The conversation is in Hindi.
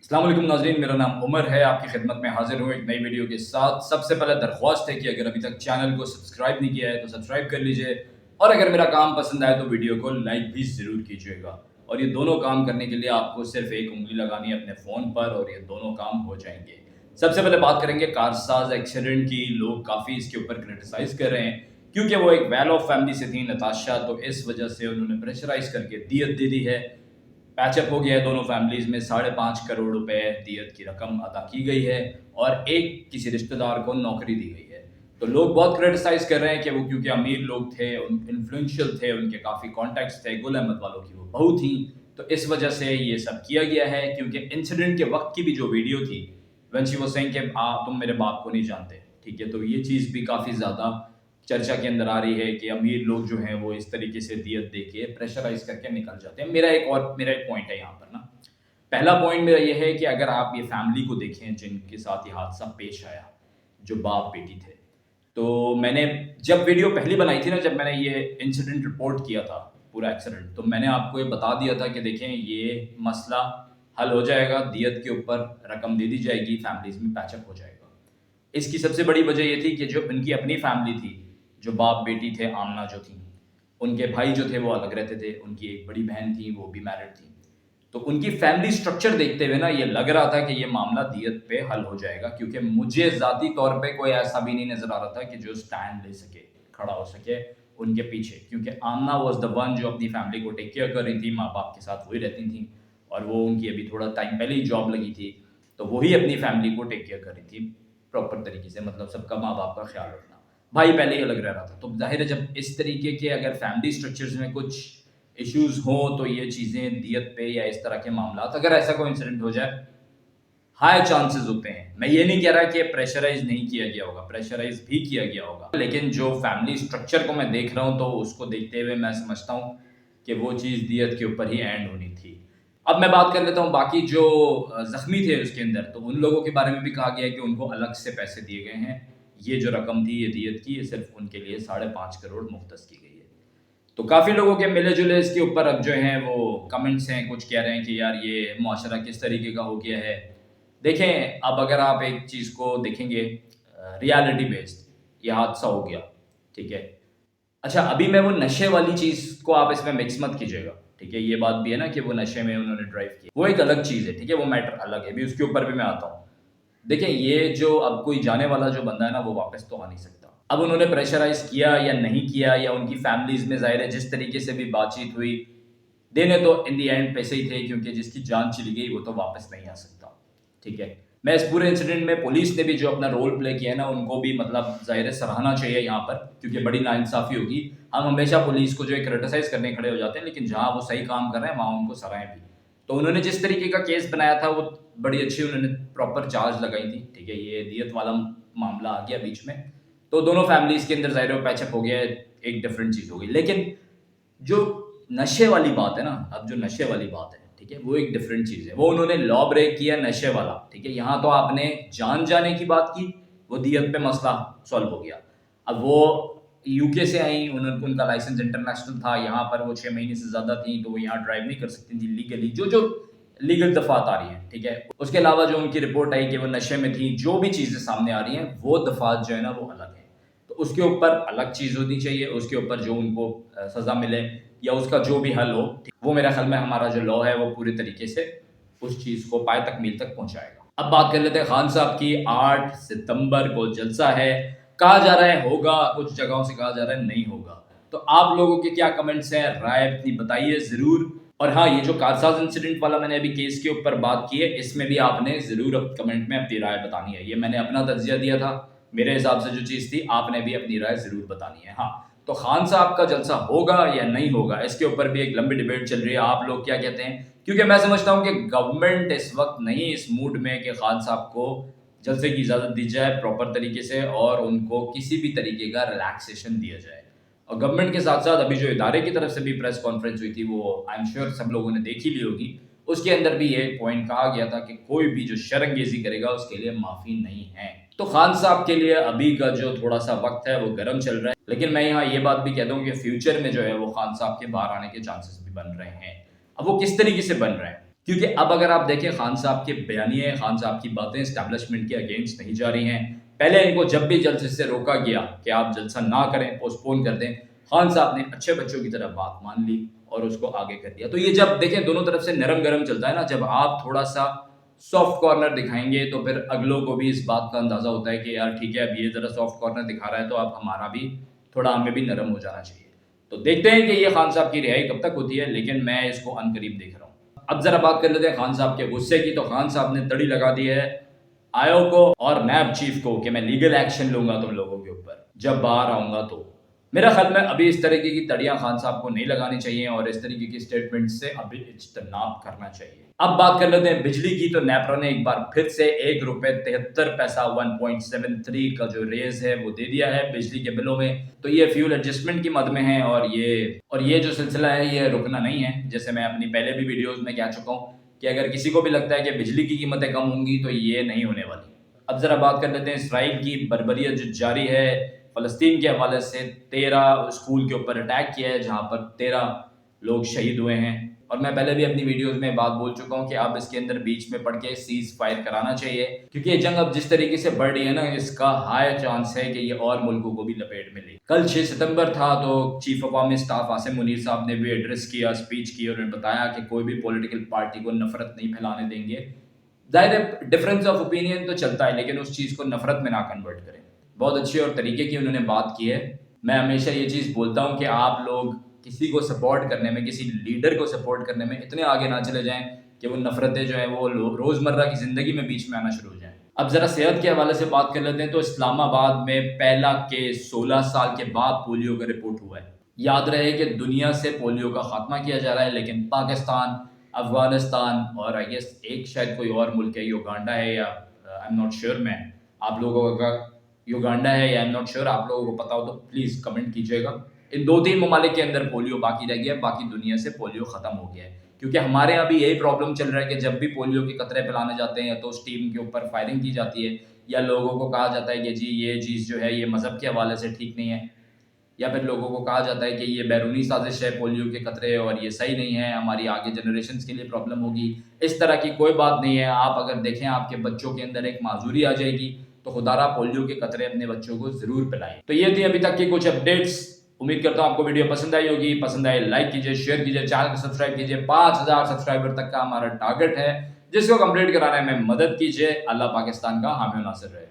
अस्सलाम वालेकुम नाज़रीन, मेरा नाम उमर है। आपकी खिदमत में हाजिर हूँ एक नई वीडियो के साथ। सबसे पहले दरख्वास्त है कि अगर अभी तक चैनल को सब्सक्राइब नहीं किया है तो सब्सक्राइब कर लीजिए, और अगर मेरा काम पसंद आए तो वीडियो को लाइक भी ज़रूर कीजिएगा। और ये दोनों काम करने के लिए आपको सिर्फ एक उंगली लगानी है अपने फ़ोन पर और ये दोनों काम हो जाएंगे। सबसे पहले बात करेंगे कारसाज एक्सीडेंट की। लोग काफ़ी इसके ऊपर क्रिटिसाइज़ कर रहे हैं क्योंकि वो एक वेल ऑफ फैमिली से थी नताशा, तो इस वजह से उन्होंने प्रेशराइज़ करके दियत दे दी है। पैचअप हो गया है दोनों फैमिलीज में, 5.5 करोड़ रुपए दियत की रकम अदा की गई है और एक किसी रिश्तेदार को नौकरी दी गई है। तो लोग बहुत क्रिटिसाइज कर रहे हैं कि वो क्योंकि अमीर लोग थे, इन्फ्लुएंशियल थे, उनके काफ़ी कॉन्टैक्ट्स थे, गुल अहमद वालों की वो बहू थी, तो इस वजह से ये सब किया गया है। क्योंकि इंसिडेंट के वक्त की भी जो वीडियो थी, व्हेन शी वाज सेइंग कि तुम मेरे बाप को नहीं जानते, ठीक है, तो ये चीज़ भी काफ़ी ज़्यादा चर्चा के अंदर आ रही है कि अमीर लोग जो हैं वो इस तरीके से दियत दे के प्रेशराइज करके निकल जाते हैं। मेरा एक पॉइंट है यहाँ पर ना। पहला पॉइंट मेरा ये है कि अगर आप ये फैमिली को देखें जिनके साथ ये हादसा पेश आया, जो बाप बेटी थे, तो मैंने जब वीडियो पहली बनाई थी ना, जब मैंने ये इंसिडेंट रिपोर्ट किया था, पूरा एक्सीडेंट, तो मैंने आपको ये बता दिया था कि देखें ये मसला हल हो जाएगा, दियत के ऊपर रकम दे दी जाएगी, फैमिलीज में पैचअप हो जाएगा। इसकी सबसे बड़ी वजह ये थी कि जो उनकी अपनी फैमिली थी, जो बाप बेटी थे, आमना जो थी, उनके भाई जो थे वो अलग रहते थे, उनकी एक बड़ी बहन थी वो भी मैरिड थी। तो उनकी फैमिली स्ट्रक्चर देखते हुए ना ये लग रहा था कि ये मामला दियत पे हल हो जाएगा, क्योंकि मुझे ज़ाती तौर पे कोई ऐसा भी नहीं नज़र आ रहा था कि जो स्टैंड ले सके, खड़ा हो सके उनके पीछे। क्योंकि आमना वाज द वन जो अपनी फैमिली को टेक केयर कर रही थी, माँ-बाप के साथ वही रहती थी, और वो उनकी अभी थोड़ा टाइम पहले ही जॉब लगी थी, तो वही अपनी फैमिली को टेक केयर कर रही थी प्रॉपर तरीके से, मतलब सबका माँ-बाप का ख़्याल रखना। भाई पहले ही अलग रह रहा था, तो ज़ाहिर है जब इस तरीके के अगर फैमिली स्ट्रक्चर्स में कुछ इश्यूज़ हों तो ये चीज़ें दियत पे या इस तरह के मामलात, अगर ऐसा कोई इंसिडेंट हो जाए, हाई चांसेस होते हैं। मैं ये नहीं कह रहा कि प्रेशराइज़ नहीं किया गया होगा, प्रेशराइज़ भी किया गया होगा। लेकिन जो फैमिली स्ट्रक्चर को मैं देख रहा हूँ, तो उसको देखते हुए मैं समझता हूँ कि वो चीज़ दियत के ऊपर ही एंड होनी थी। अब मैं बात कर लेता हूँ बाकी जो ज़ख्मी थे उसके अंदर, तो उन लोगों के बारे में भी कहा गया है कि उनको अलग से पैसे दिए गए हैं। ये जो रकम थी ये दियत की, ये सिर्फ़ उनके लिए 5.5 करोड़ मुख्तस की गई है। तो काफ़ी लोगों के मिले-जुले इसके ऊपर अब जो हैं वो कमेंट्स हैं, कुछ कह रहे हैं कि यार ये मुआशरा किस तरीके का हो गया है। देखें, अब अगर आप एक चीज़ को देखेंगे रियलिटी बेस्ड, ये हादसा हो गया, ठीक है। अच्छा, अभी मैं वो नशे वाली चीज़ को आप इसमें मिक्स मत कीजिएगा, ठीक है। ये बात भी है ना कि वो नशे में उन्होंने ड्राइव किया, वो एक अलग चीज़ है, ठीक है, वो मैटर अलग है, अभी उसके ऊपर भी मैं आता हूँ। देखिए, ये जो अब कोई जाने वाला जो बंदा है ना, वो वापस तो आ नहीं सकता। अब उन्होंने प्रेशराइज़ किया या नहीं किया, या उनकी फैमिलीज़ में ज़ाहिर है जिस तरीके से भी बातचीत हुई, देने तो इन द एंड पैसे ही थे, क्योंकि जिसकी जान चली गई वो तो वापस नहीं आ सकता, ठीक है। मैं इस पूरे इंसिडेंट में पुलिस ने भी जो अपना रोल प्ले किया है ना, उनको भी मतलब ज़ाहिर है सराहना चाहिए यहाँ पर, क्योंकि बड़ी नाइंसाफ़ी होगी। हम हमेशा पुलिस को जो है क्रिटिसाइज़ करने खड़े हो जाते हैं, लेकिन जहाँ वो सही काम कर रहे हैं वहाँ उनको सराहें भी। तो उन्होंने जिस तरीके का केस बनाया था वो बड़ी अच्छी, उन्होंने प्रॉपर चार्ज लगाई थी, ठीक है। ये दियत वाला मामला आ गया बीच में, तो दोनों फैमिलीज़ के अंदर ज़ाहिर है पैचअप हो गया है, एक डिफरेंट चीज़ हो गई। लेकिन जो नशे वाली बात है ना, अब जो नशे वाली बात है, ठीक है, वो एक डिफरेंट चीज़ है। वो उन्होंने लॉ ब्रेक किया नशे वाला, ठीक है। यहाँ तो आपने जान जाने की बात की, वो दियत पे मसला सॉल्व हो गया। अब वो यूके से आई, उनका लाइसेंस इंटरनेशनल था, यहाँ पर वो 6 महीने से ज़्यादा थी, तो वो यहाँ ड्राइव नहीं कर सकती थी लीगली, जो लीगल दफ़ात आ रही हैं, ठीक है। उसके अलावा जो उनकी रिपोर्ट आई कि वो नशे में थी, जो भी चीज़ें सामने आ रही हैं, वो दफ़ात जो है ना वो अलग है। तो उसके ऊपर अलग चीज़ होनी चाहिए, उसके ऊपर जो उनको सज़ा मिले या उसका जो भी हल हो, वो मेरे ख्याल में हमारा जो लॉ है वो पूरी तरीके से उस चीज़ को पाए तकमील तक पहुँचाएगा। अब बात कर लेते हैं खान साहब की। 8 सितंबर को जलसा है, कहा जा रहा है होगा, कुछ जगहों से कहा जा रहा है नहीं होगा। तो आप लोगों के क्या कमेंट्स हैं, राय अपनी बताइए ज़रूर। और हाँ, ये जो कारसाज इंसिडेंट वाला मैंने अभी केस के ऊपर बात की है, इसमें भी आपने ज़रूर अब कमेंट में अपनी राय बतानी है। ये मैंने अपना तज्ज़िया दिया था, मेरे हिसाब से जो चीज़ थी, आपने भी अपनी राय ज़रूर बतानी है। हाँ, तो खान साहब का जलसा होगा या नहीं होगा, इसके ऊपर भी एक लंबी डिबेट चल रही है। आप लोग क्या कहते हैं? क्योंकि मैं समझता हूँ कि गवर्नमेंट इस वक्त नहीं इस मूड में कि खान साहब को जलसे की इजाज़त दी जाए प्रॉपर तरीके से, और उनको किसी भी तरीके का रिलैक्सेशन दिया जाए। और गवर्नमेंट के साथ-साथ अभी जो इदारे की तरफ से भी प्रेस कॉन्फ्रेंस हुई थी, वो आई एम श्योर सब लोगों ने देख ही ली होगी। उसके अंदर भी ये पॉइंट कहा गया था कि कोई भी जो शर्मंगेज़ी करेगा उसके लिए माफ़ी नहीं है। तो खान साहब के लिए अभी का जो थोड़ा-सा वक़्त है वो गर्म चल रहा है। लेकिन मैं यहाँ ये बात भी कह दूँ कि फ्यूचर में जो है वो खान साहब के बाहर आने के चांसेस भी बन रहे हैं। अब वो किस तरीके से बन रहे हैं? क्योंकि अब अगर आप देखें खान साहब के बयानिए, खान साहब की बातें इस्टेब्लिशमेंट के अगेंस्ट नहीं जा रही हैं। पहले इनको जब भी जलसे से रोका गया कि आप जलसा ना करें, पोस्टपोन कर दें, खान साहब ने अच्छे बच्चों की तरह बात मान ली और उसको आगे कर दिया। तो ये जब देखें दोनों तरफ से नरम गरम चलता है ना, जब आप थोड़ा सा सॉफ्ट कॉर्नर दिखाएंगे तो फिर अगलों को भी इस बात का अंदाजा होता है कि यार ठीक है, अब ये जरा सॉफ्ट कॉर्नर दिखा रहा है तो अब हमारा भी थोड़ा, हमें भी नरम हो जाना चाहिए। तो देखते हैं कि ये खान साहब की रिहाई कब तक होती है, लेकिन मैं इसको अनकरीब देख रहा हूँ। अब जरा बात कर लेते हैं खान साहब के गुस्से की। तो खान साहब ने तड़ी लगा दी है आयोग को और नैब चीफ को कि मैं लीगल एक्शन लूंगा तुम लोगों के ऊपर जब बाहर आऊंगा। तो मेरा ख्याल में अभी इस तरीके की तड़ियां खान साहब को नहीं लगानी चाहिए और इस तरीके की स्टेटमेंट से अभी इज्तनाब करना चाहिए। अब बात कर लेते हैं बिजली की। तो नेपरा ने एक बार फिर से ₹1.73 1.73 का जो रेज है वो दे दिया है बिजली के बिलों में। तो ये फ्यूल एडजस्टमेंट की मद में है और ये जो सिलसिला है ये रुकना नहीं है। जैसे मैं अपनी पहले भी वीडियोस में कह चुका हूँ कि अगर किसी को भी लगता है कि बिजली की कीमतें कम होंगी तो ये नहीं होने वाली। अब जरा बात कर लेते हैं इसराइल की बर्बरियत जो जारी है फ़लस्तीन के हवाले से। 13 स्कूल के ऊपर अटैक किया है जहां पर 13 लोग शहीद हुए हैं। और मैं पहले भी अपनी वीडियोस में बात बोल चुका हूं कि अब इसके अंदर बीच में पड़ के सीज फायर कराना चाहिए, क्योंकि ये जंग अब जिस तरीके से बढ़ रही है ना, इसका हाई चांस है कि ये और मुल्कों को भी लपेट में ले। कल 6 सितंबर था तो chief of army staff Asim Munir साहब ने भी एड्रेस किया, स्पीच की और उन्होंने बताया कि कोई भी पॉलिटिकल पार्टी को नफरत नहीं फैलाने देंगे। जाहिर डिफरेंस ऑफ ओपिनियन तो चलता है, लेकिन उस चीज़ को नफरत में ना कन्वर्ट करें। बहुत अच्छी और तरीके की उन्होंने बात की है। मैं हमेशा ये चीज़ बोलता हूँ कि आप लोग किसी को सपोर्ट करने में, किसी लीडर को सपोर्ट करने में इतने आगे ना चले जाएं कि वो नफरतें जो है वो रोज़मर्रा की ज़िंदगी में बीच में आना शुरू हो जाएं। अब ज़रा सेहत के हवाले से बात कर लेते हैं। तो इस्लामाबाद में पहला केस 16 साल के बाद पोलियो का रिपोर्ट हुआ है। याद रहे कि दुनिया से पोलियो का खात्मा किया जा रहा है, लेकिन पाकिस्तान, अफगानिस्तान और आई गेस एक शायद कोई और मुल्क है, युगांडा है या आई एम नॉट श्योर, मैं आप लोगों का युगांडा है या आई एम नॉट श्योर, आप लोगों को पता हो तो प्लीज़ कमेंट कीजिएगा। इन 2-3 ममालिक के अंदर पोलियो बाकी रह गया है, बाकी दुनिया से पोलियो ख़त्म हो गया है। क्योंकि हमारे यहाँ भी यही प्रॉब्लम चल रहा है कि जब भी पोलियो के कतरे पिलाने जाते हैं तो उस टीम के ऊपर फायरिंग की जाती है, या लोगों को कहा जाता है कि जी ये चीज़ जो है ये मज़हब के हवाले से ठीक नहीं है, या फिर लोगों को कहा जाता है कि ये बैरूनी साजिश है पोलियो के कतरे और ये सही नहीं है, हमारी आगे जनरेशन्स के लिए प्रॉब्लम होगी। इस तरह की कोई बात नहीं है। आप अगर देखें आपके बच्चों के अंदर एक माजूरी आ जाएगी तो खुदारा पोलियो के कतरे अपने बच्चों को ज़रूर पिलाएं। तो ये थी अभी तक की कुछ अपडेट्स। उम्मीद करता हूँ आपको वीडियो पसंद आई होगी। पसंद आए लाइक कीजिए, शेयर कीजिए, चैनल को सब्सक्राइब कीजिए। 5000 सब्सक्राइबर तक का हमारा टारगेट है, जिसको कंप्लीट कराने में मदद कीजिए। अल्लाह पाकिस्तान का हामी नासिर रहे।